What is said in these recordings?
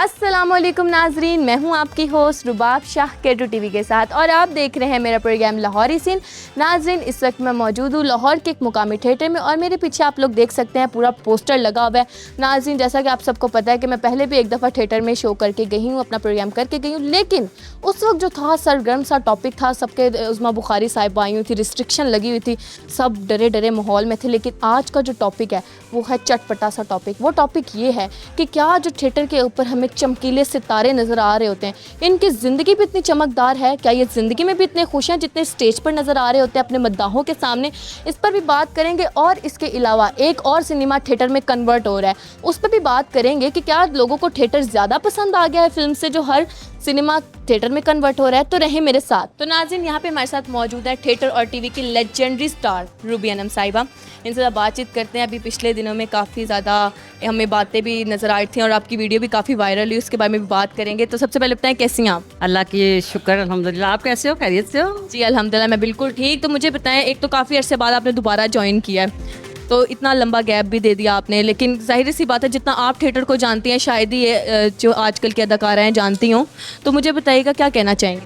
अस्सलामुअलैकुम नाजरीन, मैं हूं आपकी होस्ट रुबाब शाह K2 TV के साथ और आप देख रहे हैं मेरा प्रोग्राम लाहौरी सीन। नाजरीन, इस वक्त मैं मौजूद हूं लाहौर के एक मुकामी थिएटर में और मेरे पीछे आप लोग देख सकते हैं पूरा पोस्टर लगा हुआ है। नाजरीन, जैसा कि आप सबको पता है कि मैं पहले भी एक दफ़ा थिएटर में शो करके गई हूँ, अपना प्रोग्राम करके गई हूँ, लेकिन उस वक्त जो था सरगर्म सा टॉपिक था, सबके उस्मा बुखारी साहिब आई हुई थी, रिस्ट्रिक्शन लगी हुई थी, सब डरे डरे माहौल में थे। लेकिन आज का जो टॉपिक है वो है चटपटा सा टॉपिक। वो टॉपिक ये है कि क्या जो थिएटर के ऊपर हमें चमकीले सितारे नज़र आ रहे होते हैं, इनकी ज़िंदगी भी इतनी चमकदार है, क्या ये ज़िंदगी में भी इतने खुश हैं जितने स्टेज पर नज़र आ रहे होते हैं अपने मद्दाहों के सामने। इस पर भी बात करेंगे और इसके अलावा एक और सिनेमा थिएटर में कन्वर्ट हो रहा है, उस पर भी बात करेंगे कि क्या लोगों को थिएटर ज़्यादा पसंद आ गया है फिल्म से जो हर सिनेमा थिएटर में कन्वर्ट हो रहा है। तो रहे मेरे साथ। तो नाज़रीन, यहाँ पे हमारे साथ मौजूद है थिएटर और टीवी की लेजेंडरी स्टार रूबी अनम साहिबा। इनसे ज़्यादा बातचीत करते हैं। अभी पिछले दिनों में काफ़ी ज़्यादा हमें बातें भी नज़र आई थी और आपकी वीडियो भी काफ़ी वायरल हुई, उसके बारे में भी बात करेंगे। तो सबसे पहले बताएं, कैसी हैं आप? अल्लाह की शुक्र, अल्हम्दुलिल्लाह। आप कैसे हो? खैरियत से हो? जी अल्हम्दुलिल्लाह, मैं बिल्कुल ठीक। तो मुझे बताएं, एक तो काफ़ी अरसे बाद आपने दोबारा ज्वाइन किया है, तो इतना लंबा गैप भी दे दिया आपने, लेकिन जाहिर सी बात है जितना आप थिएटर को जानती हैं शायद ही ये जो आजकल की अदाकारा हैं जानती हों। तो मुझे बताइएगा, क्या कहना चाहेंगे?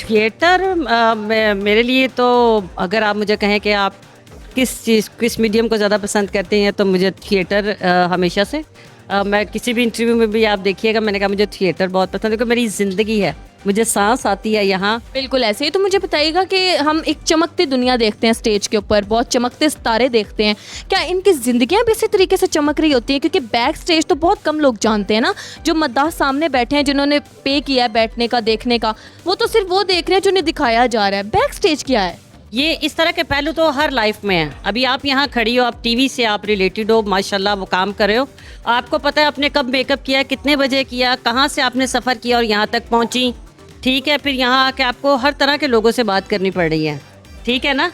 थिएटर मेरे लिए तो, अगर आप मुझे कहें कि आप किस मीडियम को ज़्यादा पसंद करते हैं, तो मुझे थिएटर हमेशा से मैं किसी भी इंटरव्यू में भी आप देखिएगा, मैंने कहा मुझे थिएटर बहुत पसंद है, क्योंकि मेरी ज़िंदगी है, मुझे सांस आती है यहाँ। बिल्कुल ऐसे ही। तो मुझे बताइएगा कि हम एक चमकती दुनिया देखते हैं स्टेज के ऊपर, बहुत चमकते सितारे देखते हैं, क्या इनकी ज़िंदगियाँ भी इसी तरीके से चमक रही होती हैं? क्योंकि बैक स्टेज तो बहुत कम लोग जानते हैं ना, जो मद्दाह सामने बैठे हैं, जिन्होंने पे किया है बैठने का, देखने का, वो तो सिर्फ वो देख रहे हैं जो उन्हें दिखाया जा रहा है। बैक स्टेज क्या है? ये इस तरह के पहलू तो हर लाइफ में है। अभी आप यहाँ खड़ी हो, आप टीवी से आप रिलेटेड हो, माशाल्लाह वो काम कर रहे हो, आपको पता है आपने कब मेकअप किया, कितने बजे किया, कहाँ से आपने सफ़र किया और यहाँ तक पहुँची, ठीक है। फिर यहाँ आके आपको हर तरह के लोगों से बात करनी पड़ रही है, ठीक है ना।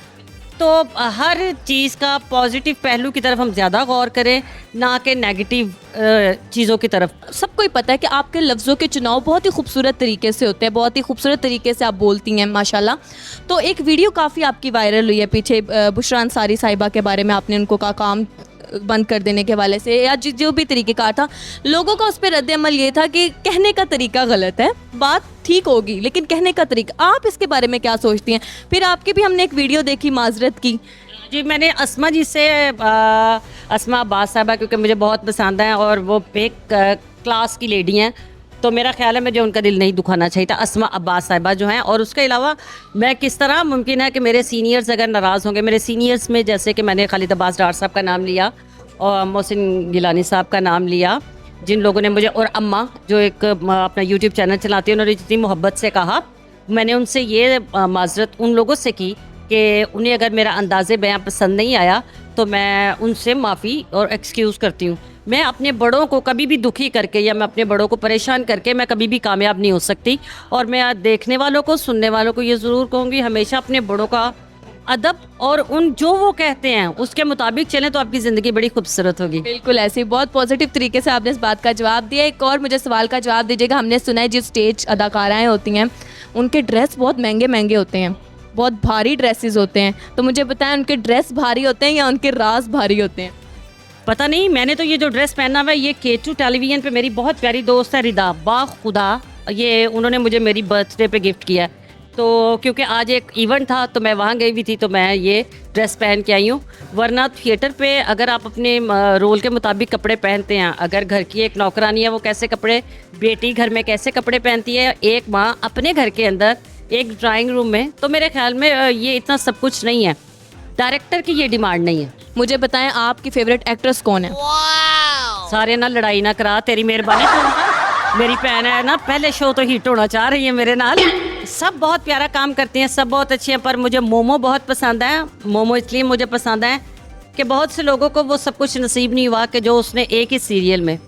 तो हर चीज़ का पॉजिटिव पहलू की तरफ हम ज़्यादा गौर करें, ना कि नेगेटिव चीज़ों की तरफ। सबको ही पता है कि आपके लफ्ज़ों के चुनाव बहुत ही खूबसूरत तरीके से होते हैं, बहुत ही खूबसूरत तरीके से आप बोलती हैं माशाल्लाह। तो एक वीडियो काफ़ी आपकी वायरल हुई है पीछे, बुशरा अंसारी साहिबा के बारे में, आपने उनको का काम बंद कर देने के वाले से या जो भी तरीके का था, लोगों का उस पर रद्द अमल ये था कि कहने का तरीका गलत है, बात ठीक होगी लेकिन कहने का तरीका। आप इसके बारे में क्या सोचती हैं? फिर आपकी भी हमने एक वीडियो देखी माजरत की। जी, मैंने अस्मा जी से अस्मा अब्बास साहबा, क्योंकि मुझे बहुत पसंद है और वो एक क्लास की लेडी हैं, तो मेरा ख्याल है मुझे उनका दिल नहीं दुखाना चाहिए था, अस्मा अब्बास साहिबा जो हैं। और उसके अलावा मैं किस तरह मुमकिन है कि मेरे सीनियर्स अगर नाराज़ होंगे, मेरे सीनियर्स में जैसे कि मैंने खालिद अब्बास डार साहब का नाम लिया और मोहसिन गिलानी साहब का नाम लिया, जिन लोगों ने मुझे, और अम्मा जो एक अपना यूट्यूब चैनल चलाती है, उन्होंने जितनी मोहब्बत से कहा, मैंने उनसे ये माजरत उन लोगों से की कि उन्हें अगर मेरा अंदाज़े बयां पसंद नहीं आया तो मैं उनसे माफ़ी और एक्सक्यूज़ करती हूँ। मैं अपने बड़ों को कभी भी दुखी करके या मैं अपने बड़ों को परेशान करके मैं कभी भी कामयाब नहीं हो सकती। और मैं देखने वालों को, सुनने वालों को ये ज़रूर कहूँगी, हमेशा अपने बड़ों का अदब और उन जो वो कहते हैं उसके मुताबिक चलें, तो आपकी ज़िंदगी बड़ी खूबसूरत होगी। बिल्कुल ऐसे ही, बहुत पॉजिटिव तरीके से आपने इस बात का जवाब दिया। एक और मुझे सवाल का जवाब दीजिएगा। हमने सुना है जो स्टेज अदाकाराएँ होती हैं उनके ड्रेस बहुत महंगे महंगे होते हैं, बहुत भारी ड्रेसेस होते हैं, तो मुझे बताएं उनके ड्रेस भारी होते हैं या उनके राज भारी होते हैं? पता नहीं, मैंने तो ये जो ड्रेस पहना हुआ है, ये K2 टेलीविज़न पे मेरी बहुत प्यारी दोस्त है रिदा, बाखुदा, ये उन्होंने मुझे मेरी बर्थडे पे गिफ्ट किया है। तो क्योंकि आज एक इवेंट था तो मैं वहाँ गई हुई थी, तो मैं ये ड्रेस पहन के आई हूँ। वरना थिएटर पे अगर आप अपने रोल के मुताबिक कपड़े पहनते हैं, अगर घर की एक नौकरानी है वो कैसे कपड़े, बेटी घर में कैसे कपड़े पहनती है, एक माँ अपने घर के अंदर एक ड्राइंग रूम में, तो मेरे ख्याल में ये इतना सब कुछ नहीं है। डायरेक्टर की ये डिमांड नहीं है। मुझे बताएं, आपकी फेवरेट एक्ट्रेस कौन है? सारे ना लड़ाई ना करा, तेरी मेहरबानी। मेरी बहन है ना, पहले शो तो हिट होना चाह रही है मेरे नाल। सब बहुत प्यारा काम करते हैं, सब बहुत अच्छे हैं, पर मुझे मोमो बहुत पसंद है। मोमो इसलिए मुझे पसंद है कि बहुत से लोगों को वो सब कुछ नसीब नहीं हुआ कि जो उसने एक ही सीरियल में।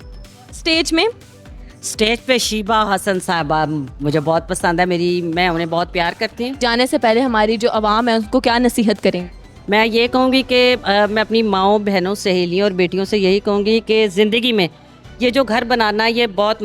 स्टेज पे शीबा हसन साहबा मुझे बहुत पसंद है, मैं उन्हें बहुत प्यार करती हूँ। जाने से पहले हमारी जो आवाम है उनको क्या नसीहत करेंगे? मैं ये कहूँगी कि मैं अपनी माँओं, बहनों, सहेलियों और बेटियों से यही कहूँगी कि ज़िंदगी में ये जो घर बनाना ये बहुत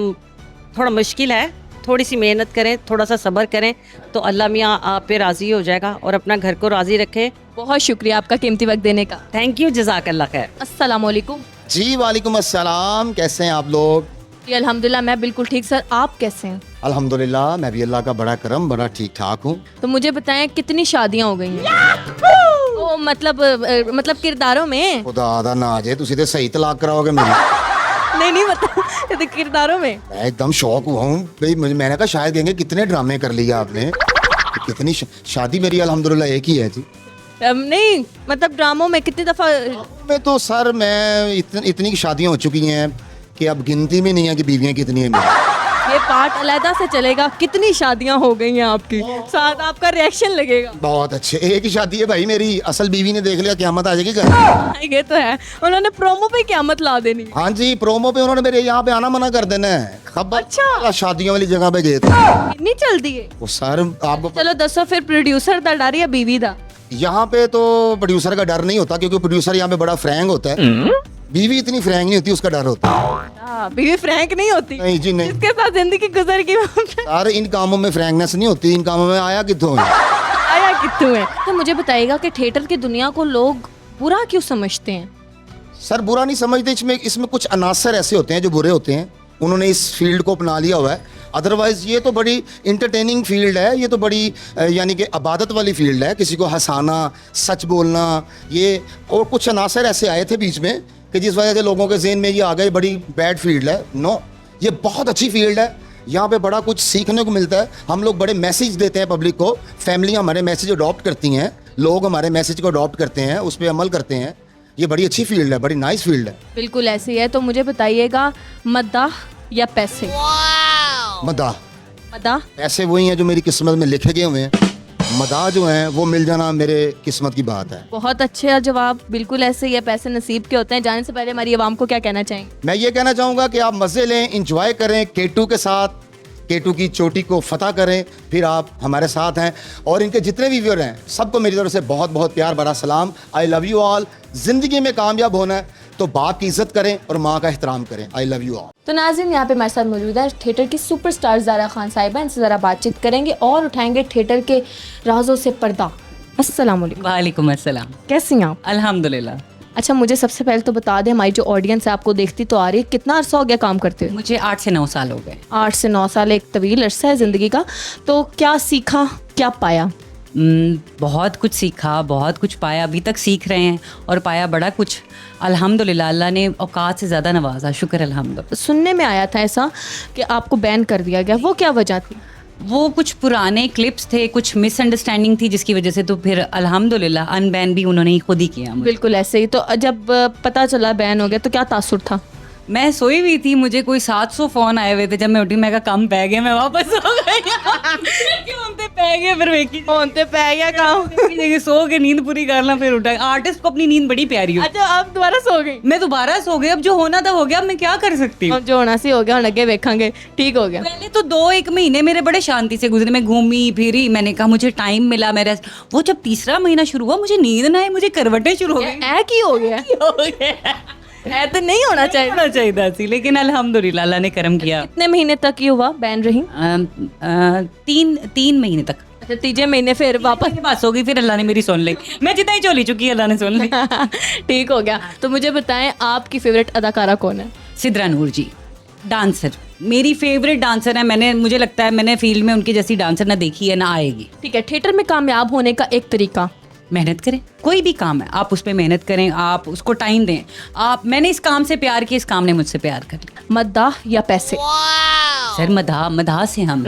थोड़ा मुश्किल है, थोड़ी सी मेहनत करें, थोड़ा सा सब्र करें, तो अल्लाह मियाँ आप पे राज़ी हो जाएगा और अपना घर को राज़ी रखें। बहुत शुक्रिया आपका कीमती वक्त देने का। थैंक यू, जज़ाकल्लाह खैर। अस्सलाम वालेकुम। जी वालेकुम अस्सलाम, कैसे हैं आप लोग? जी अल्हम्दुलिल्लाह मैं बिल्कुल ठीक। सर आप कैसे हैं? अल्हम्दुलिल्लाह मैं भी अल्लाह का बड़ा करम, बड़ा ठीक ठाक हूँ। तो मुझे बताएं कितनी शादियां हो गई हैं? ओ मतलब किरदारों में? खुदा आदा ना आ जाए, तुसी तो सही तलाक कराओगे मेरी। नहीं बता तो किरदारों में। मैं एकदम शौक हुआ हूँ भाई, मैंने कहा शायद कहेंगे कितने ड्रामे कर लिए आपने। कितनी शादी मेरी अल्हम्दुलिल्लाह एक ही है जी। नहीं मतलब ड्रामों में कितनी दफा? मैं तो सर मैं इतनी शादियाँ हो चुकी हैं कि अब गिनती में नहीं है कि बीवियाँ कितनी हैं मेरी। ये पार्ट अलहदा से चलेगा। कितनी शादियां हो गई हैं आपकी, साथ आपका रिएक्शन लगेगा। बहुत अच्छे, एक ही शादी है भाई मेरी। असल बीवी ने देख लिया क़यामत आ जाएगी घर। ये तो है, उन्होंने प्रोमो पे क़यामत ला देनी। हाँ जी, प्रोमो पे उन्होंने मेरे यहाँ पे आना मना कर देना है। खबर अच्छा। शादियों वाली जगह पे गए थे। इतनी चलती है वो सर आपको चलो दसो फिर प्रोड्यूसर दा डर या बीवी दा? यहाँ पे तो प्रोड्यूसर का डर नहीं होता, क्योंकि प्रोड्यूसर यहाँ पे बड़ा फ्रैंक होता है। बीवी इतनी फ्रैंक नहीं होती, उसका डर होता है। बीवी फ्रैंक नहीं होती? नहीं जी नहीं। इसके साथ जिंदगी गुजर गई। यार इन कामों में फ्रैंकनेस नहीं होती, इन कामों में आया कितों है। आया कितू है। तो मुझे बताइएगा कि थिएटर की दुनिया को लोग बुरा क्यों समझते हैं? सर बुरा नहीं समझते, इसमें कुछ अनासर ऐसे होते हैं जो बुरे होते हैं, उन्होंने इस फील्ड को अपना लिया हुआ है। अदरवाइज ये तो बड़ी इंटरटेनिंग फील्ड है, ये तो बड़ी यानी कि इबादत वाली फील्ड है। किसी को हंसाना, सच बोलना, ये और कुछ अनासर ऐसे आए थे बीच में कि जिस वजह से लोगों के ज़हन में ये आ गए बड़ी बैड फील्ड है। नो, ये बहुत अच्छी फील्ड है। यहाँ पे बड़ा कुछ सीखने को मिलता है। हम लोग बड़े मैसेज देते हैं पब्लिक को, फैमिलियाँ हमारे मैसेज अडॉप्ट करती हैं, लोग हमारे मैसेज को अडॉप्ट करते हैं, उस पर अमल करते हैं। ये बड़ी अच्छी फील्ड है, बड़ी नाइस फील्ड है। बिल्कुल ऐसी है। तो मुझे बताइएगा मद्दाह या पैसे? मदाह। मद्दाह पैसे वही हैं जो मेरी किस्मत में लिखे गए हुए हैं। मदाह जो हैं वो मिल जाना मेरे किस्मत की बात है। बहुत अच्छे जवाब, बिल्कुल ऐसे ही है। पैसे नसीब के होते हैं। जाने से पहले हमारी आवाम को क्या कहना चाहेंगे? मैं ये कहना चाहूँगा कि आप मज़े लें, इंजॉय करें केटू के साथ, केटू की चोटी को फतह करें, फिर आप हमारे साथ हैं। और इनके जितने भी व्यूअर हैं सबको मेरी तरफ से बहुत बहुत प्यार भरा सलाम। I love you all. ज़िंदगी में कामयाब होना है तो बाप की इज्जत करें और माँ का एहतराम करें। I love you all. तो नाज़रीन यहाँ पे हमारे साथ मौजूद है थिएटर की सुपरस्टार ज़ारा खान साहिबा। इनसे ज़रा बातचीत करेंगे और उठाएंगे थिएटर के राजों से पर्दा। अस्सलाम वालेकुम। वालेकुम अस्सलाम। कैसी हैं आप? अल्हम्दुलिल्लाह। अच्छा मुझे सबसे पहले तो बता दें, हमारी जो ऑडियंस है आपको देखती तो आ रही है, कितना अरसा हो गया काम करते हुए? मुझे 8 से 9 साल हो गए। 8 से 9 साल एक तवील अरसा है ज़िंदगी का। तो क्या सीखा, क्या पाया? बहुत कुछ सीखा, बहुत कुछ पाया, अभी तक सीख रहे हैं और पाया बड़ा कुछ। अल्हम्दुलिल्लाह, अल्लाह ने औकात से ज़्यादा नवाजा, शुक्र अल्हम्दुलिल्लाह। सुनने में आया था ऐसा कि आपको बैन कर दिया गया, वो क्या वजह थी? वो कुछ पुराने क्लिप्स थे, कुछ मिसअंडरस्टैंडिंग थी जिसकी वजह से तो फिर अल्हम्दुलिल्लाह अनबैन भी उन्होंने ही खुद ही किया मुझे। बिल्कुल ऐसे ही। तो जब पता चला बैन हो गया तो क्या तासुर था? मैं सोई हुई थी, मुझे कोई 700 फोन आए हुए थे। जब मैं उठी मैं कहा कम पै गए, मैं वापस सो गई। क्यों ते पै गए फिर वेखी फोन पे पै गया काम। देखिए सो के नींद पूरी करना फिर उठा। आर्टिस्ट को अपनी नींद बड़ी प्यारी हो। अच्छा आप दोबारा सो गई? मैं दोबारा सो गई, अब जो होना था हो गया, अब मैं क्या कर सकती हूँ। अब जो होना सी हो गया, हम अगे देखेंगे। ठीक हो गया। पहले तो 2-1 महीने मेरे बड़े शांति से गुजरे, मैं घूमी फिरी, मैंने कहा मुझे टाइम मिला मेरे। वो जब तीसरा महीना शुरू हुआ मुझे नींद ना आए, मुझे करवटें शुरू हो गई। ऐ की हो गया? ऐ तो नहीं होना चाहिए। होना चाहिए थी, लेकिन अल्हम्दुलिल्लाह अल्लाह ने करम किया। कितने महीने तक ये हुआ बैन रही? 3 महीने तक। अच्छा तीजे महीने फिर वापस के पास हो गई, फिर अल्लाह ने मेरी सुन ली। मैं जितना ही चोली चुकी अल्लाह ने सुन ली। ठीक हो गया। तो मुझे बताएं आपकी फेवरेट अदाकारा कौन है? सिद्रा नूर जी, डांसर, मेरी फेवरेट डांसर है। मुझे लगता है मैंने फील्ड में उनकी जैसी डांसर ना देखी है ना आएगी। ठीक है, थिएटर में कामयाब होने का एक तरीका? मेहनत करें, कोई भी काम है आप उस पर मेहनत करें, आप उसको टाइम दें। मैंने इस काम से प्यार किया, इस काम ने मुझसे प्यार कर लिया। मद्दाह या पैसे? सर मदाह से हम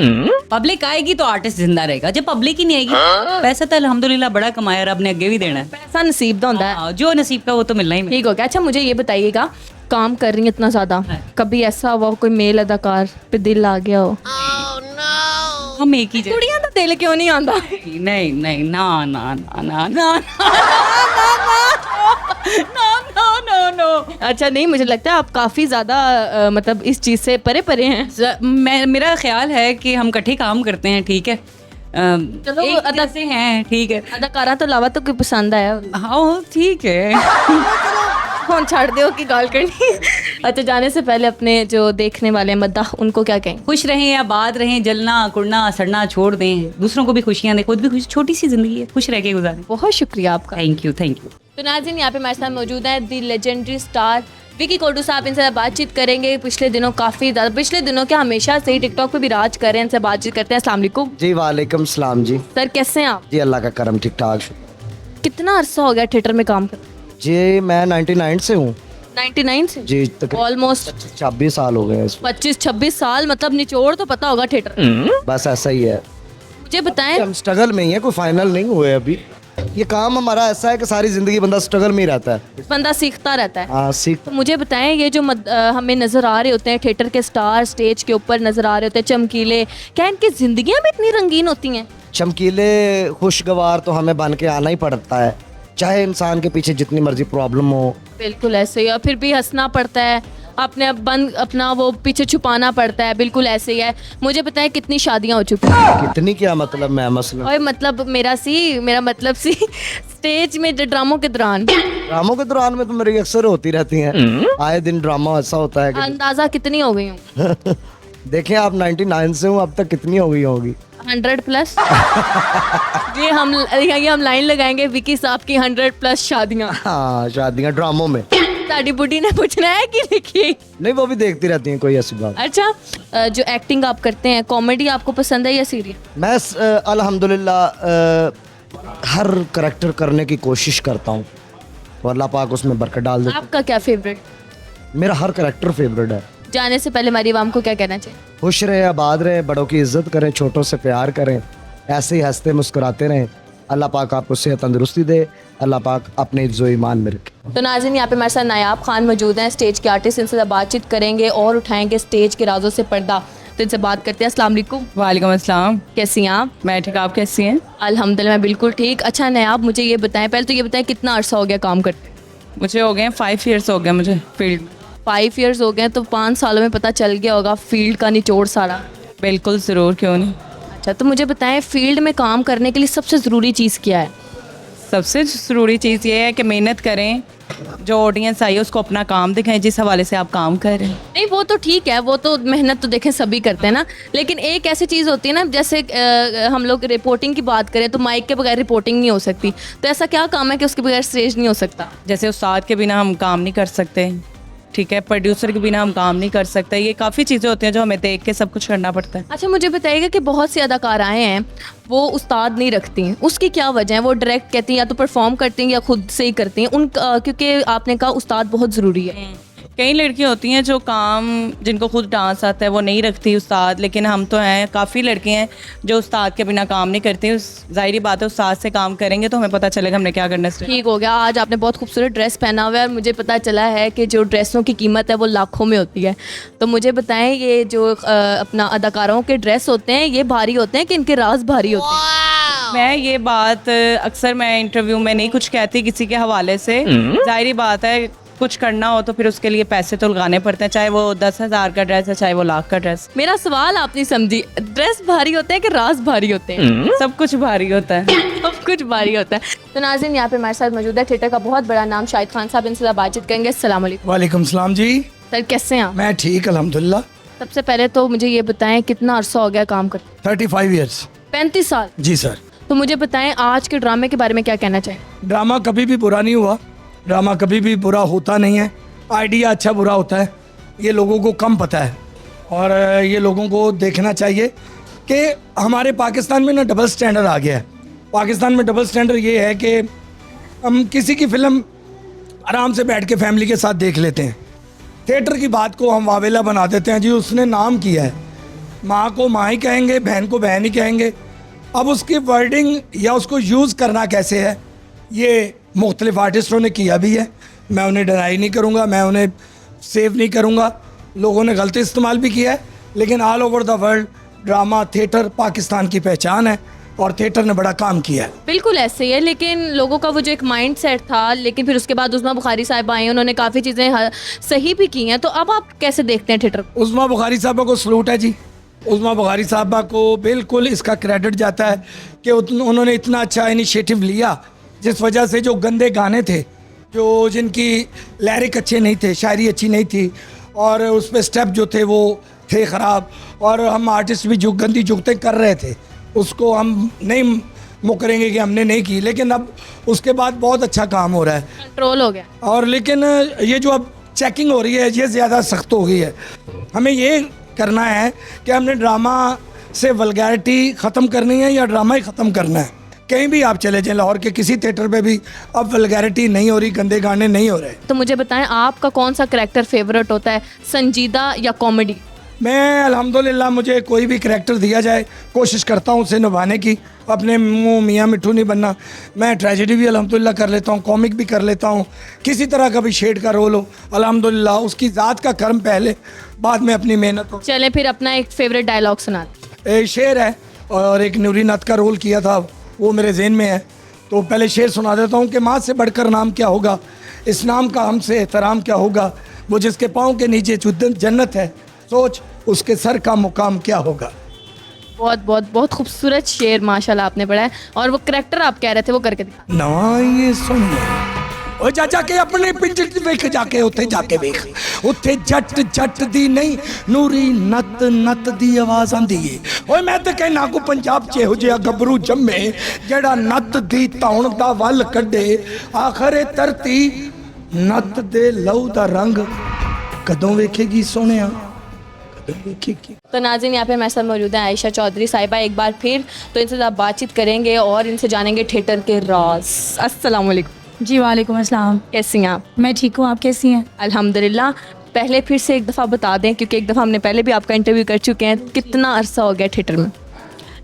पब्लिक आएगी तो आर्टिस्ट जिंदा रहेगा। जब पब्लिक ही नहीं आएगी, पैसा तो अल्हम्दुलिल्लाह बड़ा कमाया, रब ने आगे भी देना है। पैसा नसीब दा होता है। हाँ, जो नसीब का वो तो मिलना ही मिलना। ठीक हो गया। अच्छा मुझे ये बताइएगा, काम कर रही हैं इतना ज्यादा, कभी ऐसा हुआ कोई मेल अदाकार पे दिल आ गया हो? हम एक ही जगह। कुड़ियां तो दिल क्यों नहीं आंदा? नहीं नहीं, ना ना ना ना ना नो नो। अच्छा नहीं, मुझे लगता है आप काफी ज्यादा मतलब इस चीज से परे परे हैं। मेरा ख्याल है कि हम इकट्ठे काम करते हैं, ठीक है। चलो एक अदा से हैं, ठीक है। अदाकारा तो अलावा तो कोई पसंद आया? हाँ ठीक है। फोन छाड़ दो कि गाल करनी। अच्छा जाने से पहले अपने जो देखने वाले मद्दाह उनको क्या कहें? खुश रहें, आबाद रहें, जलना कुड़ना सड़ना छोड़ दें, दूसरों को भी खुशियाँ दें, खुद भी खुश। छोटी सी जिंदगी है, खुश रह के गुजारें। बहुत शुक्रिया आपका। Thank you. तो नाज़रीन यहाँ पे हमारे साथ मौजूद है दी लेजेंडरी स्टार विकी कोटू साहब इनसे बातचीत करेंगे। पिछले दिनों काफ़ी ज़्यादा, पिछले दिनों क्या हमेशा से ही टिकटॉक पे भी राज कर रहे हैं, इनसे बातचीत करते हैं। अस्सलाम वालेकुम जी वालेकुम सलाम जी। सर, कैसे हैं आप? जी अल्लाह का करम, ठीक ठाक। कितना अरसा हो गया थिएटर में काम कर? जी मैं 99 से हूँ 99 से जी, तकरीबन ऑलमोस्ट 26 साल हो गए इसमें। 25-26 साल, मतलब निचोड़ तो पता होगा थिएटर। बस ऐसा ही है, मुझे बताएं, हम स्ट्रगल में ही है, कोई फाइनल नहीं हुए अभी। ये काम हमारा ऐसा है कि सारी ज़िंदगी बंदा स्ट्रगल में ही रहता है। बंदा सीखता रहता है। हाँ सीख। तो मुझे बताएं, ये जो हमें नज़र आ रहे होते हैं थिएटर के स्टार, स्टेज के ऊपर नज़र आ रहे होते हैं चमकीले, क्या इनकी ज़िंदगियाँ भी इतनी रंगीन होती हैं? चमकीले खुशगवार तो हमें बन के आना ही पड़ता है, चाहे इंसान के पीछे जितनी मर्जी प्रॉब्लम हो। बिल्कुल ऐसे ही है, फिर भी हंसना पड़ता है, अपना वो पीछे छुपाना पड़ता है, बिल्कुल ऐसे ही है। मुझे बताएं, कितनी शादियां हो चुकी हैं? कितनी क्या मतलब मैं मसला और मतलब मेरा मतलब स्टेज में जो ड्रामों के दौरान ड्रामों के दौरान में तो मेरी अक्सर होती रहती हैं, आए दिन ड्रामा ऐसा होता है कि अंदाजा कितनी हो गई हूँ? देखें आप 99 से हूँ, अब तक कितनी हो गई होगी? 100+। ये हम लाइन लगाएंगे विकी साहब की 100+ शादियां। हाँ शादियाँ ड्रामों में। साड़ी बुढ़ी ने पूछना है कि लिखी? नहीं वो भी देखती रहती हैं, कोई ऐसी बात। अच्छा, जो एक्टिंग आप करते हैं, कॉमेडी आपको पसंद है या सीरियल? मैं अल्हम्दुलिल्लाह हर करेक्टर करने की कोशिश करता हूँ और अल्लाह पाक उसमें बरकत डाल देता आपका क्या फेवरेट? है। मेरा हर करेक्टर फेवरेट है। जाने से पहले हमारी आवाम को क्या कहना चाहिए? खुश रहे, आबाद रहे, बड़ों की इज्जत करें, छोटों से प्यार करें, ऐसे ही हंसते मुस्कुराते रहें। अल्लाह पाक आपको सेहत तंदुरुस्ती दे, अल्लाह पाक अपने इज्जो ईमान में रखे। तो नाज़रीन, यहाँ पे हमारे साथ नायाब खान मौजूद हैं, स्टेज के आर्टिस्ट। इनसे बातचीत करेंगे और उठाएंगे स्टेज के राजों से पर्दा। तो इनसे बात करते हैं। अस्सलाम वालेकुम। वालेकुम अस्सलाम। कैसी हैं आप? मैं ठीक, आप कैसी हैं? अल्हम्दुलिल्लाह मैं बिल्कुल ठीक। अच्छा नायाब, मुझे ये बताएं, पहले तो ये बताएं कितना अरसा हो गया काम करते? मुझे हो गए 5 ईयर्स हो गए मुझे फील्ड में। 5 ईयर्स हो गए, तो 5 सालों में पता चल गया होगा फील्ड का निचोड़ सारा। बिल्कुल ज़रूर, क्यों नहीं। अच्छा, तो मुझे बताएं, फील्ड में काम करने के लिए सबसे ज़रूरी चीज़ क्या है? सबसे ज़रूरी चीज़ ये है कि मेहनत करें, जो ऑडियंस आई है उसको अपना काम दिखाएं जिस हवाले से आप काम कर रहे हैं। नहीं वो तो ठीक है, वो तो मेहनत तो देखें सभी करते हैं ना, लेकिन एक ऐसी चीज़ होती है ना, जैसे हम लोग रिपोर्टिंग की बात करें तो माइक के बगैर रिपोर्टिंग नहीं हो सकती। तो ऐसा क्या काम है कि उसके बगैर स्टेज नहीं हो सकता? जैसे उस्ताद के बिना हम काम नहीं कर सकते, ठीक है, प्रोड्यूसर के बिना हम काम नहीं कर सकते। ये काफ़ी चीज़ें होती हैं जो हमें देख के सब कुछ करना पड़ता है। अच्छा, मुझे बताइएगा कि बहुत सी अदाकाराएँ हैं वो उस्ताद नहीं रखती हैं, उसकी क्या वजह है? वो डायरेक्ट कहती हैं या तो परफॉर्म करती हैं या खुद से ही करती हैं क्योंकि आपने कहा उस्ताद बहुत ज़रूरी है। कई लड़कियां होती हैं जो काम, जिनको खुद डांस आता है वो नहीं रखती उस्ताद, लेकिन हम तो हैं काफ़ी लड़के हैं जो उस्ताद के बिना काम नहीं करती। ज़ाहिरी बात है, उस्ताद से काम करेंगे तो हमें पता चलेगा हमने क्या करना है। ठीक हो गया, आज आपने बहुत खूबसूरत ड्रेस पहना हुआ है और मुझे पता चला है कि जो ड्रेसों की कीमत है वो लाखों में होती है। तो मुझे बताएं, ये जो अपना अदाकारों के ड्रेस होते हैं, ये भारी होते हैं कि इनके राज भारी होते हैं? मैं ये बात अक्सर मैं इंटरव्यू में नहीं कुछ कहती किसी के हवाले से। ज़ाहिरी बात है, कुछ करना हो तो फिर उसके लिए पैसे तो लगाने पड़ते हैं, चाहे वो 10,000 का ड्रेस है चाहे वो लाख का ड्रेस। मेरा सवाल आप नहीं समझी, ड्रेस भारी होते हैं कि राज भारी होते हैं? सब कुछ भारी होता है। सब कुछ भारी होता है। तो नाज़रीन, यहाँ पे हमारे साथ मौजूद है थिएटर का बहुत बड़ा नाम शाहिद खान साहब। इनसे बातचीत करेंगे। अस्सलाम वालेकुम। वालेकुम सलाम जी। सर कैसे हैं आप? मैं ठीक अल्हम्दुलिल्लाह। सबसे पहले तो मुझे ये बताएं, कितना अरसा हो गया काम करते? 35 ईयर्स। 35 साल? जी सर। तो मुझे बताएं, आज के ड्रामे के बारे में क्या कहना चाहिए? ड्रामा कभी भी बुरा नहीं हुआ, ड्रामा कभी भी बुरा होता नहीं है। आइडिया अच्छा बुरा होता है, ये लोगों को कम पता है और ये लोगों को देखना चाहिए कि हमारे पाकिस्तान में ना डबल स्टैंडर्ड आ गया है। पाकिस्तान में डबल स्टैंडर्ड ये है कि हम किसी की फ़िल्म आराम से बैठ के फैमिली के साथ देख लेते हैं, थिएटर की बात को हम वावेला बना देते हैं। जी उसने नाम किया है, माँ को माँ ही कहेंगे, बहन को बहन ही कहेंगे। अब उसकी वर्डिंग या उसको यूज़ करना कैसे है, ये मुख्तलिफ आर्टिस्टों ने किया भी है। मैं उन्हें डिनाई नहीं करूँगा, मैं उन्हें सेव नहीं करूँगा। लोगों ने गलत इस्तेमाल भी किया है, लेकिन all over the world drama theatre Pakistan की पहचान है और थिएटर ने बड़ा काम किया है। बिल्कुल ऐसे ही है, लेकिन लोगों का वो जो एक माइंड सेट था, लेकिन फिर उसके बाद उस्मा बुखारी साहब आए, उन्होंने काफ़ी चीज़ें सही भी की हैं। तो अब आप कैसे देखते हैं थिएटर को? उस्मा बुखारी साहबा को सलूट है जी। उस्मा बुखारी साहबा को बिल्कुल इसका क्रेडिट जाता है कि उन्होंने इतना अच्छा इनिशिएटिव लिया, जिस वजह से जो गंदे गाने थे, जो जिनकी लैरिक अच्छे नहीं थे, शायरी अच्छी नहीं थी और उस पर स्टेप जो थे वो थे ख़राब, और हम आर्टिस्ट भी जो गंदी जुगतें कर रहे थे उसको हम नहीं मुकरेंगे कि हमने नहीं की, लेकिन अब उसके बाद बहुत अच्छा काम हो रहा है, कंट्रोल हो गया। और लेकिन ये जो अब चेकिंग हो रही है ये ज़्यादा सख्त हो गई है। हमें ये करना है कि हमने ड्रामा से वल्गैरिटी ख़त्म करनी है या ड्रामा ही ख़त्म करना है। कहीं भी आप चले जाएं, लाहौर के किसी थिएटर पे भी अब वल्गैरिटी नहीं हो रही, गंदे गाने नहीं हो रहे। तो मुझे बताएं आपका कौन सा करैक्टर फेवरेट होता है, संजीदा या कॉमेडी? मैं अल्हम्दुलिल्लाह मुझे कोई भी करैक्टर दिया जाए कोशिश करता हूँ उसे निभाने की। अपने मुँह मियाँ मिट्ठू नहीं बनना। मैं ट्रेजेडी भी अल्हम्दुलिल्लाह कर लेता हूँ, कॉमिक भी कर लेता हूँ, किसी तरह का भी शेड का रोल हो अल्हम्दुलिल्लाह उसकी ज़ात का कर्म पहले, बाद में अपनी मेहनत हो। चलें फिर अपना एक फेवरेट डायलॉग सुना। एक शेर है और एक नूरी नत का रोल किया था वो मेरे जहन में है, तो पहले शेर सुना देता हूँ कि माँ से बढ़कर नाम क्या होगा, इस नाम का हमसे एहतराम क्या होगा, वो जिसके पाँव के नीचे जन्नत है, सोच उसके सर का मुकाम क्या होगा। बहुत बहुत बहुत खूबसूरत शेर माशाल्लाह आपने पढ़ा है। और वो करैक्टर आप कह रहे थे वो करके दिखा। नवा ये सुनिए ओ जा के अपने पिंड वेख जाके उत्थे जाके वेख, उत्थे जट जट दी नहीं नूरी नत नत दी आवाज़ आंदी है। ओए मैं तो कहना को पंजाब च इहो जिहा गबरू जम्मे जेड़ा नत दी धौण दा वल कढे, आखरे धरती नत दे लहू दा रंग कदों वेखेगी सोहणिया, कदों वेखेगी। तो नाज़रीन यहाँ पे हमारे साथ मौजूद है आयशा चौधरी साहिबा। एक बार फिर तो इनसे आप बातचीत करेंगे और इनसे जानेंगे थिएटर के राज। अस्सलाम वालेकुम। जी वालेकुम अस्सलाम। कैसी हैं आप? मैं ठीक हूँ, आप कैसी हैं? अल्हम्दुलिल्लाह। पहले फिर से एक दफ़ा बता दें क्योंकि एक दफ़ा हमने पहले भी आपका इंटरव्यू कर चुके हैं, कितना अरसा हो गया थिएटर में?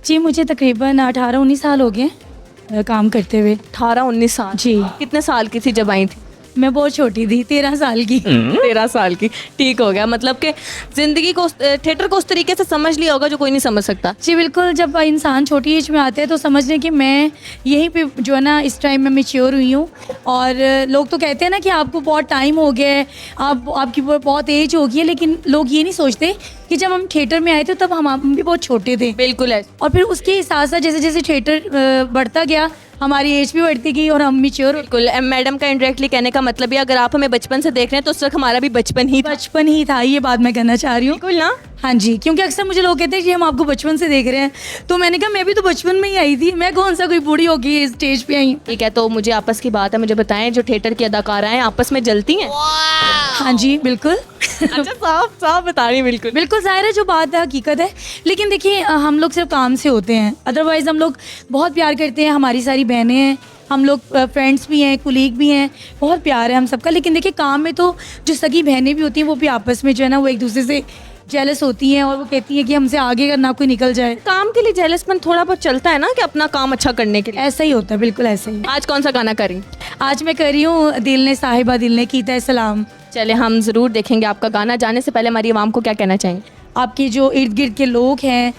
जी मुझे तकरीबन 18-19 साल हो गए काम करते हुए। 18-19 साल? जी। कितने साल की थी जब आई थी? मैं बहुत छोटी थी, 13 साल की। 13 साल की, ठीक हो गया। मतलब कि ज़िंदगी को थिएटर को उस तरीके से समझ लिया होगा जो कोई नहीं समझ सकता। जी बिल्कुल, जब इंसान छोटी एज में आता है तो समझ लें कि मैं यहीं पे जो है ना इस टाइम में मैच्योर हुई हूँ। और लोग तो कहते हैं ना कि आपको बहुत टाइम हो गया है, आपकी बहुत एज हो गई है, लेकिन लोग ये नहीं सोचते कि जब हम थिएटर में आए थे तब हम भी बहुत छोटे थे। बिल्कुल है। और फिर उसके साथ साथ जैसे जैसे थिएटर बढ़ता गया हमारी एज भी बढ़ती गई और हम मैच्योर। बिल्कुल, मैडम का इंडायरेक्टली कहने का मतलब है अगर आप हमें बचपन से देख रहे हैं तो उस वक्त हमारा भी बचपन ही था, ये बात मैं कहना चाह रही हूँ। बिल्कुल ना। हाँ जी, क्योंकि अक्सर मुझे लोग कहते हैं कि हम आपको बचपन से देख रहे हैं, तो मैंने कहा मैं भी तो बचपन में ही आई थी, मैं कौन सा कोई बूढ़ी हो गई स्टेज पे आई। ठीक है, तो मुझे आपस की बात है, मुझे बताएं जो थिएटर की अदाकाराएं आपस में जलती हैं? हाँ जी बिल्कुल। अच्छा, साफ साफ बता रही। बिल्कुल बिल्कुल जाहिर है, जो बात है हकीकत है। लेकिन देखिए हम लोग सिर्फ काम से होते हैं, अदरवाइज़ हम लोग बहुत प्यार करते हैं, हमारी सारी बहनें हैं, हम लोग फ्रेंड्स भी हैं, कुलीग भी हैं, बहुत प्यार है हम सबका। लेकिन देखिए काम में तो जो सगी बहनें भी होती हैं वो भी आपस में जो है ना वो एक दूसरे से जेलस होती हैं और वो कहती हैं कि हमसे आगे का ना कोई निकल जाए। काम के लिए जेलसपन थोड़ा बहुत चलता है ना कि अपना काम अच्छा करने के लिए। ऐसा ही होता है, बिल्कुल ऐसा ही। आज कौन सा गाना करी? आज मैं कर रही हूँ दिल ने साहिबा दिल ने कीता है सलाम। चले हम ज़रूर देखेंगे आपका गाना। जाने से पहले हमारी आवाम को क्या कहना चाहेंगे? आपके जो इर्द गिर्द के लोग हैं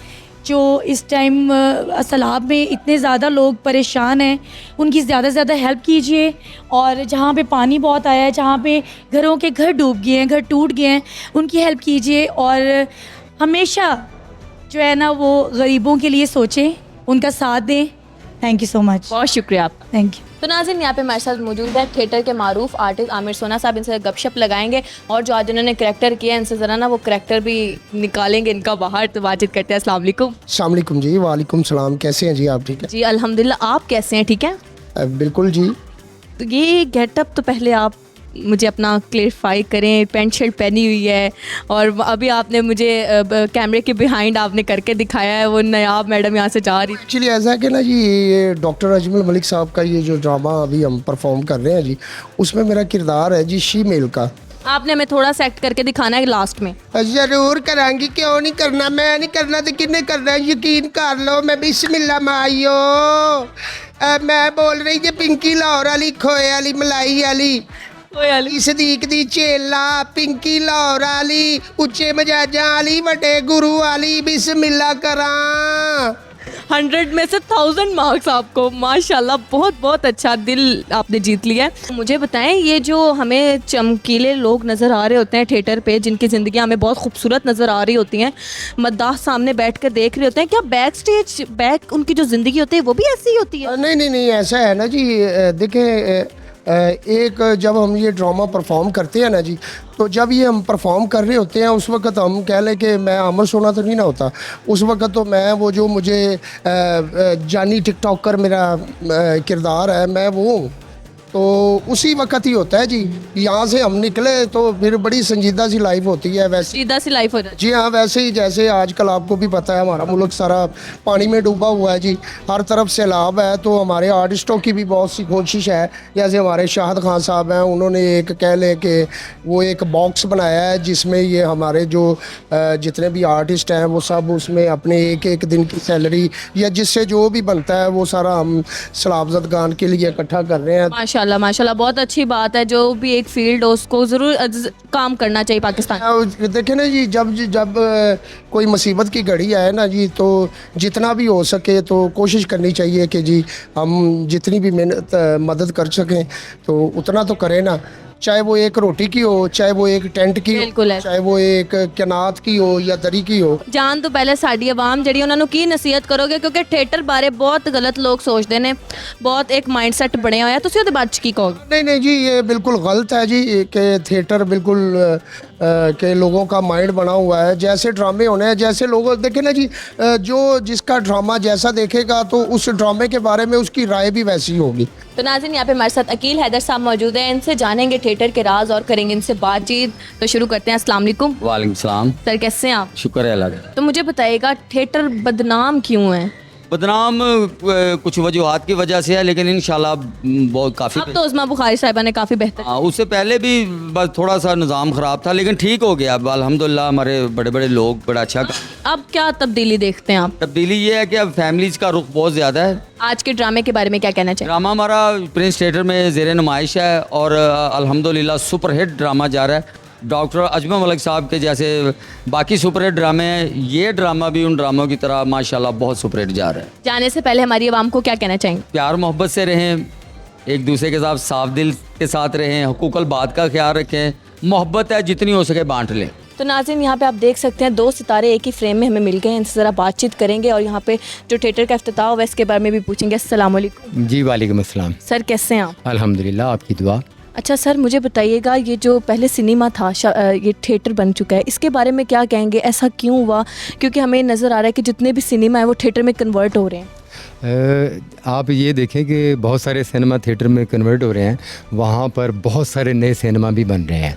जो इस टाइम सैलाब में इतने ज़्यादा लोग परेशान हैं, उनकी ज़्यादा से ज़्यादा हेल्प कीजिए। और जहाँ पे पानी बहुत आया है, जहाँ पे घरों के घर डूब गए हैं, घर टूट गए हैं, उनकी हेल्प कीजिए। और हमेशा जो है ना वो गरीबों के लिए सोचें, उनका साथ दें। Thank you so much. बहुत शुक्रिया आपका। Thank you. तो नाज़रीन यहाँ पे हमारे साथ मौजूद है थिएटर के मारूफ आर्टिस्ट आमिर सोना साहब। इनसे गपशप लगाएंगे और जो आज उन्होंने करैक्टर किया है इनसे ज़रा ना वो करैक्टर भी निकालेंगे इनका बाहर। तो बातचीत करते हैं। अस्सलाम वालेकुम। अस्सलाम वालेकुम जी। वालेकुम सलाम। कैसे हैं जी आप? ठीक जी अल्हम्दुलिल्लाह, आप कैसे हैं? ठीक है। है? बिल्कुल जी। तो ये गेटअप तो पहले आप मुझे अपना क्लेरिफाई करें। पेंट शर्ट पहनी हुई है और अभी आपने मुझे कैमरे के बिहाइंड आपने करके दिखाया है वो नायाब मैडम यहाँ से जा रही। एक्चुअली ऐसा है कि ना जी ये डॉक्टर अजमल मलिक साहब का ये जो ड्रामा अभी हम परफॉर्म कर रहे हैं जी, उसमें मेरा किरदार है जी शीमेल का। आपने हमें थोड़ा सा एक्ट करके दिखाना है लास्ट में। जरूर करांगी, क्यों नहीं करना। मैं नहीं करना तो किन्ने करना है, यकीन कर लो। मैं बिस्मिल्लाह माइयो। मैं बोल रही थी पिंकी लाहौर वाली, खोए वाली, मलाई वाली, सदीक दी चेला, पिंकी लाहौर वाली, उच्चे मजाजा वाली, वड्डे गुरु वाली। बिस्मिल्लाह करा। 100 में से 1000 मार्क्स आपको। माशाल्लाह, बहुत बहुत अच्छा, दिल आपने जीत लिया है। मुझे बताएं, ये जो हमें चमकीले लोग नज़र आ रहे होते हैं थिएटर पे, जिनकी ज़िंदगी हमें बहुत खूबसूरत नज़र आ रही होती हैं, मद्दाह सामने बैठ कर देख रहे होते हैं, क्या बैक स्टेज बैक उनकी जो ज़िंदगी होती है वो भी ऐसी ही होती है? नहीं, ऐसा है ना जी। देखें, एक जब हम ये ड्रामा परफॉर्म करते हैं ना जी, तो जब ये हम परफॉर्म कर रहे होते हैं उस वक्त हम कह लें कि मैं आमर सोना तो नहीं ना होता। उस वक्त तो मैं वो जो मुझे जानी टिकटॉकर मेरा किरदार है, मैं वो हूँ। तो उसी वक्त ही होता है जी। यहाँ से हम निकले तो फिर बड़ी संजीदा सी लाइफ होती है वैसे। सीधा सी लाइफ हो जाती जी हाँ, वैसे ही जैसे आजकल आपको भी पता है हमारा मुल्क सारा पानी में डूबा हुआ है जी, हर तरफ सैलाब है। तो हमारे आर्टिस्टों की भी बहुत सी कोशिश है, जैसे हमारे शाहिद खान साहब हैं, उन्होंने एक कह लें कि वो एक बॉक्स बनाया है जिसमें ये हमारे जो जितने भी आर्टिस्ट हैं वो सब उसमें अपने एक एक दिन की सैलरी या जिससे जो भी बनता है वो सारा हम सलाबजद गान के लिए इकट्ठा कर रहे हैं। माशाल्लाह माशाल्लाह, बहुत अच्छी बात है। जो भी एक फील्ड हो उसको ज़रूर काम करना चाहिए पाकिस्तान। देखें ना जी, जब कोई मुसीबत की घड़ी आए ना जी, तो जितना भी हो सके तो कोशिश करनी चाहिए कि जी हम जितनी भी मेहनत मदद कर सकें तो उतना तो करें ना, चाहे वो एक रोटी की हो, चाहे वो एक टेंट की बिल्कुल हो, है। चाहे वो एक कनात की हो या दरी की हो। ਜਾਣ ਤੋਂ ਪਹਿਲੇ ਸਾਡੀ ਆਵਾਮ ਜਿਹੜੀ ਉਹਨਾਂ ਨੂੰ ਕੀ ਨਸੀਹਤ ਕਰੋਗੇ, ਕਿਉਂਕਿ ਥੀਏਟਰ ਬਾਰੇ ਬਹੁਤ ਗਲਤ ਲੋਕ ਸੋਚਦੇ ਨੇ, ਬਹੁਤ ਇੱਕ ਮਾਈਂਡਸੈਟ ਬਣਿਆ ਹੋਇਆ, ਤੁਸੀਂ ਉਹਦੇ ਬਾਰੇ 'ਚ ਕੀ ਕਹੋਗੇ? नहीं नहीं जी, ये बिल्कुल गलत है जी कि थिएटर बिल्कुल के लोगों का माइंड बना हुआ है। जैसे ड्रामे होने हैं, जैसे लोग देखें ना जी, जो जिसका ड्रामा जैसा देखेगा तो उस ड्रामे के बारे में उसकी राय भी वैसी होगी। तो नाज़रीन, यहाँ पे हमारे साथ अकील हैदर साहब मौजूद हैं, इनसे जानेंगे थिएटर के राज और करेंगे इनसे बातचीत। तो शुरू करते हैं। अस्सलाम वालेकुम वालेकुम सलाम। सर, कैसे हैं आप? शुक्र है अल्लाह का। तो मुझे बताइएगा थिएटर बदनाम क्यों है? बदनाम कुछ वजूहात की वजह से है, लेकिन इंशाल्लाह बहुत काफ़ी। अब तो उस्मा बुखारी साहिबा ने काफ़ी बेहतर। हाँ, उससे पहले भी बस थोड़ा सा निज़ाम ख़राब था, लेकिन ठीक हो गया अब अल्हम्दुलिल्लाह। हमारे बड़े बड़े लोग बड़ा अच्छा। अब क्या तब्दीली देखते हैं आप? तब्दीली ये है कि अब फैमिलीज़ का रुख बहुत ज़्यादा है। आज के ड्रामे के बारे में क्या कहना चाहिए? ड्रामा हमारा प्रिंस थिएटर में ज़ेर नुमाइश है और अल्हम्दुलिल्लाह सुपरहिट ड्रामा जा रहा है। डॉक्टर अजमल मलिक साहब के जैसे बाकी सुपरहिट ड्रामे हैं, ये ड्रामा भी उन ड्रामों की तरह माशाल्लाह बहुत सुपरहिट जा रहा है। जाने से पहले हमारी आवाम को क्या कहना चाहेंगे? प्यार मोहब्बत से रहें, एक दूसरे के साथ साफ दिल के साथ रहें, हुकूकल बात का ख्याल रखें, मोहब्बत है जितनी हो सके बांट लें। तो नाज़रीन, यहाँ पे आप देख सकते हैं दो सितारे एक ही फ्रेम में हमें मिल गए हैं। इनसे ज़रा बातचीत करेंगे और यहाँ पे जो थिएटर का इफ्तिताह हुआ है इसके बारे में भी पूछेंगे। अस्सलाम वालेकुम। जी वालेकुम अस्सलाम। सर, कैसे हैं आप? अल्हम्दुलिल्लाह, आपकी दुआ। अच्छा सर, मुझे बताइएगा ये जो पहले सिनेमा था ये थिएटर बन चुका है, इसके बारे में क्या कहेंगे? ऐसा क्यों हुआ? क्योंकि हमें नज़र आ रहा है कि जितने भी सिनेमा है वो थिएटर में कन्वर्ट हो रहे हैं। आप ये देखें कि बहुत सारे सिनेमा थिएटर में कन्वर्ट हो रहे हैं, वहाँ पर बहुत सारे नए सिनेमा भी बन रहे हैं।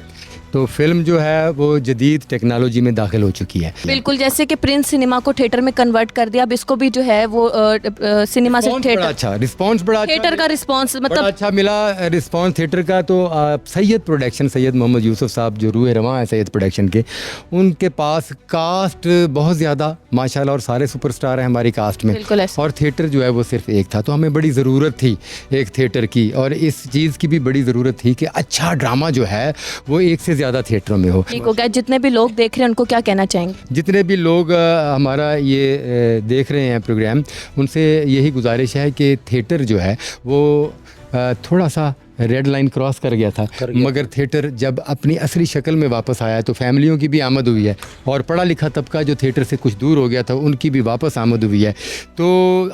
तो फिल्म जो है वो जदीद टेक्नोलॉजी में दाखिल हो चुकी है। बिल्कुल, जैसे कि प्रिंस सिनेमा को थिएटर में कन्वर्ट कर दिया, अब इसको भी जो है वो सिनेमा से थिएटर। अच्छा रिस्पांस बड़ा अच्छा, थिएटर का रिस्पांस बड़ा मतलब अच्छा मिला रिस्पांस थिएटर का। तो सैयद प्रोडक्शन, सैयद मोहम्मद यूसुफ साहब जो रूह रवां है सैयद प्रोडक्शन के, उनके पास कास्ट बहुत ज़्यादा माशाल्लाह और सारे सुपरस्टार हैं हमारी कास्ट में। बिल्कुल ऐसा। और थिएटर जो है वो सिर्फ एक था, तो हमें बड़ी ज़रूरत थी एक थिएटर की, और इस चीज़ की भी बड़ी ज़रूरत थी कि अच्छा ड्रामा जो है वो एक से ज़्यादा थिएटरों में हो। ठीक हो गया। जितने भी लोग देख रहे हैं उनको क्या कहना चाहेंगे? जितने भी लोग हमारा ये देख रहे हैं प्रोग्राम, उनसे यही गुजारिश है कि थिएटर जो है वो थोड़ा सा रेड लाइन क्रॉस कर गया था, मगर थिएटर जब अपनी असली शक्ल में वापस आया तो फैमिलियों की भी आमद हुई है, और पढ़ा लिखा तबका जो थिएटर से कुछ दूर हो गया था उनकी भी वापस आमद हुई है। तो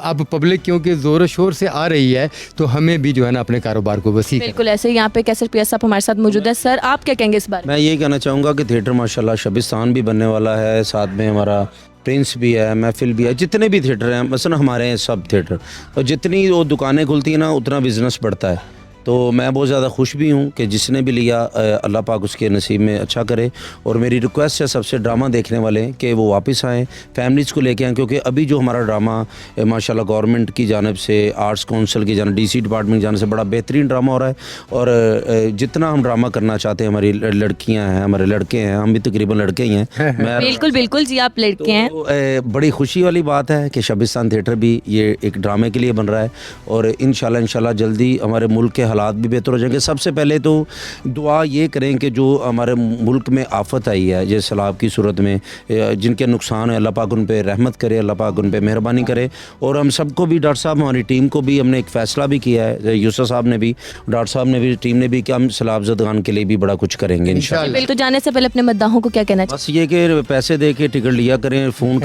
अब पब्लिक क्योंकि ज़ोर शोर से आ रही है, तो हमें भी जो है ना अपने कारोबार को वसी बिल्कुल ऐसे। यहाँ पे कैसर पिया साहब हमारे साथ मौजूद है। सर, आप क्या कहेंगे इस बारे में? मैं ये कहना चाहूँगा कि थिएटर माशाल्लाह शबिस्तान भी बनने वाला है, साथ में हमारा प्रिंस भी है, महफिल भी है, जितने भी थिएटर हैं मसलन हमारे हैं सब थिएटर, और जितनी वो दुकानें खुलती हैं ना उतना बिज़नेस बढ़ता है। तो मैं बहुत ज़्यादा खुश भी हूँ कि जिसने भी लिया अल्लाह पाक उसके नसीब में अच्छा करे। और मेरी रिक्वेस्ट है सबसे ड्रामा देखने वाले कि वो वापस आएँ, फैमिलीज़ को लेके आएँ, क्योंकि अभी जो हमारा ड्रामा माशाल्लाह गवर्नमेंट की जानिब से, आर्ट्स काउंसिल की जानिब, DC डिपार्टमेंट की जानिब से बड़ा बेहतरीन ड्रामा हो रहा है। और जितना हम ड्रामा करना चाहते हैं, हमारी लड़कियाँ हैं, हमारे लड़के हैं, हम भी तकरीबन लड़के ही हैं। मैं बिल्कुल बिल्कुल जी, आप लड़के हैं। तो बड़ी खुशी वाली बात है कि शबिस्तान थिएटर भी ये एक ड्रामे के लिए बन रहा है, और इंशाल्लाह जल्दी हमारे मुल्क के हालात भी बेहतर हो जाएंगे। सबसे पहले तो दुआ ये करें कि जो हमारे मुल्क में आफत आई है जैसे सैलाब की सूरत में, जिनके नुकसान है, अल्लाह पाक उन पे रहमत करे, अल्लाह पाक उन पे मेहरबानी करे। और हम सबको भी, डॉक्टर साहब हमारी टीम को भी हमने एक फ़ैसला भी किया है, यूसुफ साहब ने भी, डॉक्टर साहब ने भी, टीम ने भी, कि हम सैलाब ज़दगान के लिए भी बड़ा कुछ करेंगे इंशाल्लाह। बिल्कुल। जाने से पहले अपने मद्दाहों को क्या कहना चाहिए? बस ये कि पैसे दे के टिकट लिया करें, फ़ोन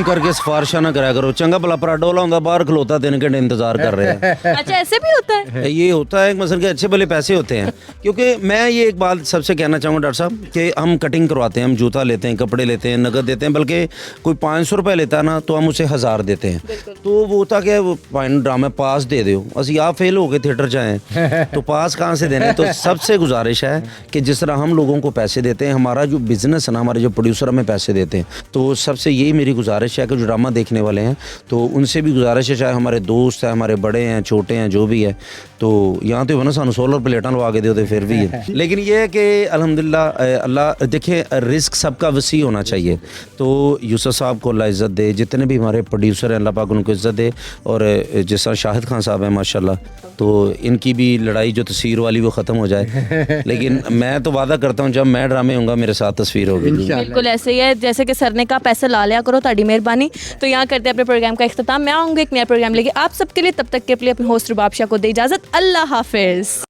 करके सिफारिशा ना कराया करो। चंगा भला पराडोला होंदा बाहर खलोता 3 घंटे इंतजार कर रहे हैं। अच्छा, ऐसे भी होता है? ये होता है मसलन के अच्छे भले पैसे होते हैं क्योंकि मैं ये एक बात सबसे कहना चाहूँगा डॉक्टर साहब कि हम कटिंग करवाते हैं, हम जूता लेते हैं, कपड़े लेते हैं, नगद देते हैं, बल्कि कोई 500 रुपये लेता है ना तो हम उसे 1000 देते हैं। तो वो होता क्या वो फाइन ड्रामा पास दे दो, असं आप फेल हो गए थिएटर जाएँ तो पास कहाँ से देने। तो सबसे गुजारिश है कि जिस तरह हम लोगों को पैसे देते हैं, हमारा जो बिज़नेस है ना, हमारे जो प्रोड्यूसर हमें पैसे देते हैं, तो सबसे यही मेरी गुजारिश है कि जो ड्रामा देखने वाले हैं तो उनसे भी गुजारिश है, चाहे हमारे दोस्त हैं, हमारे बड़े हैं, छोटे हैं, जो भी है, तो यहाँ तो ना सानू सोलर प्लेटां लगा के दे फिर भी है। लेकिन ये है कि अल्हम्दुलिल्लाह अल्लाह देखिए रिस्क सबका वसी होना चाहिए। तो यूसुफ साहब को अल्लाह इज़्ज़त दे, जितने भी हमारे प्रोड्यूसर हैं अल्लाह पाक उनको इज़्ज़त दे, और जिस तरह शाहिद खान साहब हैं माशाल्लाह, तो इनकी भी लड़ाई जो तस्वीर वाली वो ख़त्म हो जाए। लेकिन मैं तो वादा करता हूँ जब मैं ड्रामे होऊंगा मेरे साथ तस्वीर होगी। बिल्कुल ऐसे ही है, जैसे कि सर ने कहा पैसे ला लिया करो, ताड़ी मेहरबानी। तो यहाँ करते हैं अपने प्रोग्राम का इख्तिताम। मैं आऊँगी एक नया प्रोग्राम लेके आप सबके लिए, तब तक के लिए अपने होस्ट रुबाब शाह को दे इजाज़त। अल्लाह हाफिज़।